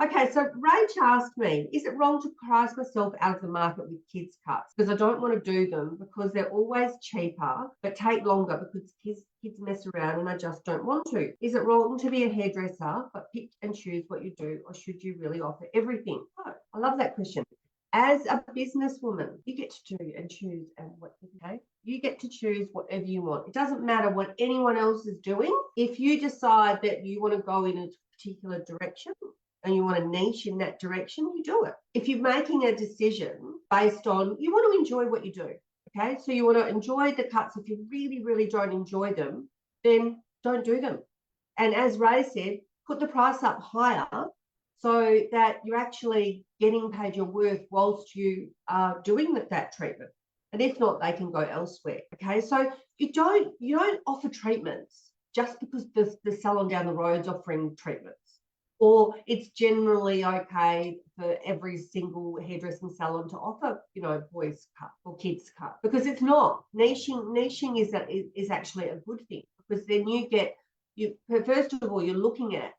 Okay, so Rach asked me, is it wrong to price myself out of the market with kids' cuts? Because I don't want to do them because they're always cheaper, but take longer because kids mess around and I just don't want to. Is it wrong to be a hairdresser, but pick and choose what you do, or should you really offer everything? Oh, I love that question. As a businesswoman, you get to do and choose and what you get to choose whatever you want. It doesn't matter what anyone else is doing. If you decide that you want to go in a particular direction and you want to niche in that direction, you do it. If you're making a decision based on you want to enjoy what you do, okay? So you want to enjoy the cuts. If you really, really don't enjoy them, then don't do them. And as Ray said, put the price up higher so that you're actually getting paid your worth whilst you are doing that treatment. And if not, they can go elsewhere. Okay, so you don't offer treatments just because the salon down the road is offering treatments, or it's generally okay for every single hairdressing salon to offer, boys cut or kids cut, because it's not. Niching is actually a good thing, because then first of all, you're looking at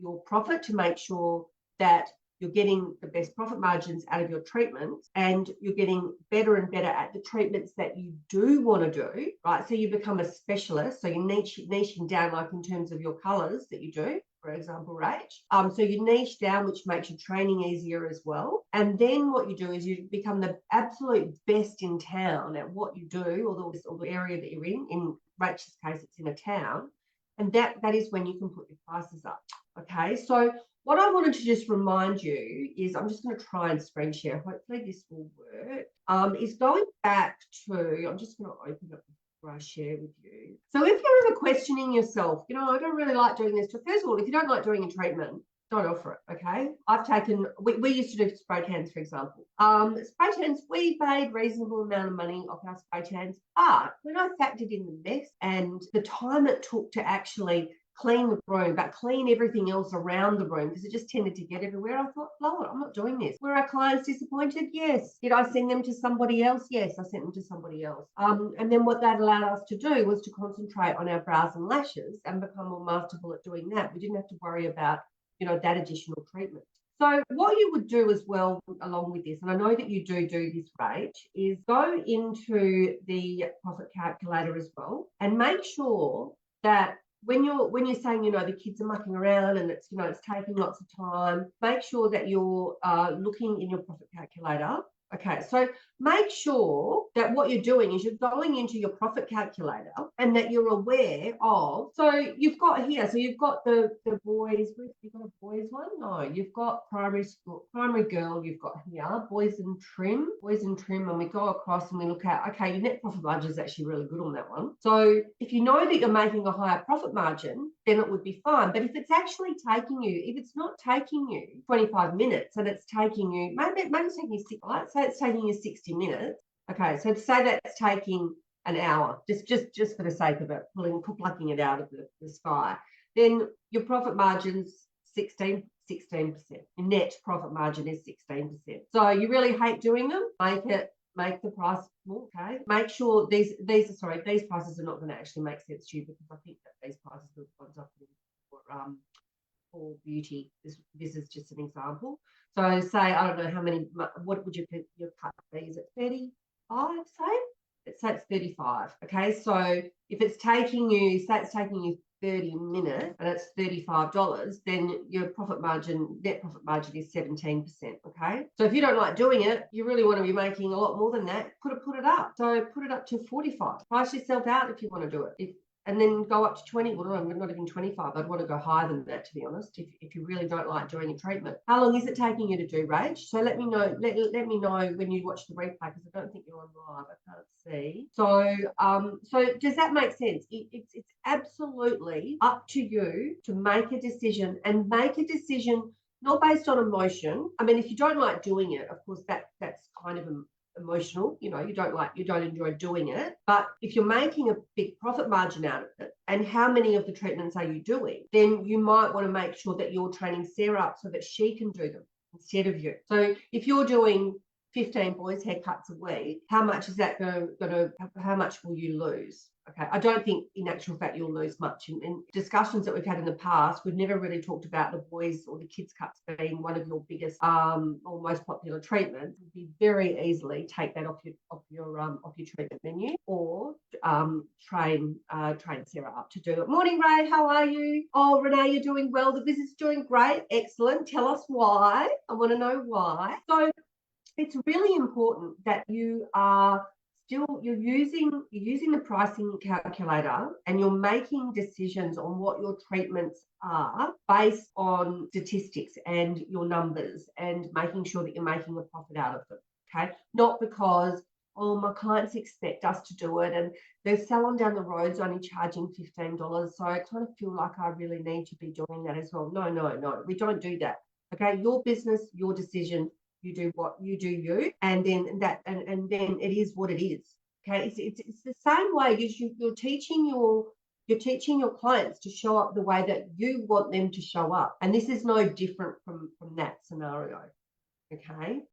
your profit to make sure that you're getting the best profit margins out of your treatments, and you're getting better and better at the treatments that you do want to do, right? So you become a specialist. So you're niching down, like in terms of your colours that you do, for example, Rach. So you niche down, which makes your training easier as well. And then what you do is you become the absolute best in town at what you do, or the area that you're in. In Rach's case, it's in a town. And that is when you can put your prices up. Okay, so what I wanted to just remind you is, I'm just going to try and screen share. Hopefully this will work. Is going back to, I'm just going to open up before I share with you. So if you're ever questioning yourself, I don't really like doing this. So first of all, if you don't like doing a treatment, don't offer it, okay? We used to do spray tans, for example. Spray tans, we paid reasonable amount of money off our spray tans, but when I factored in the mess and the time it took to actually clean the room, but clean everything else around the room, because it just tended to get everywhere, I thought, Lord, I'm not doing this. Were our clients disappointed? Yes. Did I send them to somebody else? Yes, I sent them to somebody else. And then what that allowed us to do was to concentrate on our brows and lashes and become more masterful at doing that. We didn't have to worry about that additional treatment. So what you would do as well along with this, and I know that you do this, Rach, is go into the profit calculator as well and make sure that when you're saying, the kids are mucking around and it's taking lots of time, make sure that you're looking in your profit calculator. Okay, so make sure that what you're doing is you're going into your profit calculator and that you're aware of, so you've got here, so you've got the boys, you've got a boys one? No, you've got primary girl, you've got here, boys and trim, and we go across and we look at, okay, your net profit margin is actually really good on that one. So if you know that you're making a higher profit margin, then it would be fine. But if it's actually if it's not taking you 25 minutes and it's taking you, maybe it's taking you 6, right? So it's taking you 60 minutes. Okay, so to say that's taking an hour, just for the sake of it, plucking it out of the sky, then your profit margin's 16%. Your net profit margin is 16%. So you really hate doing them, make the price more, okay? Make sure these prices are not going to actually make sense to you, because I think that these prices are the ones I've put for beauty. This is just an example. So say, I don't know how many, what would your cut be? Is it 35, say? Say it's 35, okay? So if it's taking you, say it's taking you 30 minutes and it's $35, then your net profit margin is 17%, okay? So if you don't like doing it, you really want to be making a lot more than that, put it up. So put it up to 45. Price yourself out if you want to do it. And then go up to 20, well, not even 25. I'd want to go higher than that, to be honest, if you really don't like doing a treatment. How long is it taking you to do, Rach? So let me know. Let me know when you watch the replay, because I don't think you're on live. I can't see. So does that make sense? It's absolutely up to you to make a decision, and make a decision not based on emotion. I mean, if you don't like doing it, of course, that's kind of emotional, you don't enjoy doing it. But if you're making a big profit margin out of it, and how many of the treatments are you doing, then you might want to make sure that you're training Sarah up so that she can do them instead of you. So if you're doing 15 boys' haircuts a week, how much is that how much will you lose? Okay, I don't think in actual fact you'll lose much. In discussions that we've had in the past, we've never really talked about the boys or the kids' cuts being one of your biggest or most popular treatments. You can very easily take that off your treatment menu, or train Sarah up to do it. Morning, Ray. How are you? Oh, Renee, you're doing well. The business is doing great. Excellent. Tell us why. I want to know why. So it's really important that you're using the pricing calculator, and you're making decisions on what your treatments are based on statistics and your numbers, and making sure that you're making a profit out of them. Okay, not because, oh, my clients expect us to do it, and the salon down the road's only charging $15, so I kind of feel like I really need to be doing that as well. No, we don't do that. Okay, your business, your decision. You do what you do, and then and then it is what it is. Okay, it's the same way you're teaching your clients to show up the way that you want them to show up, and this is no different from that scenario. Okay.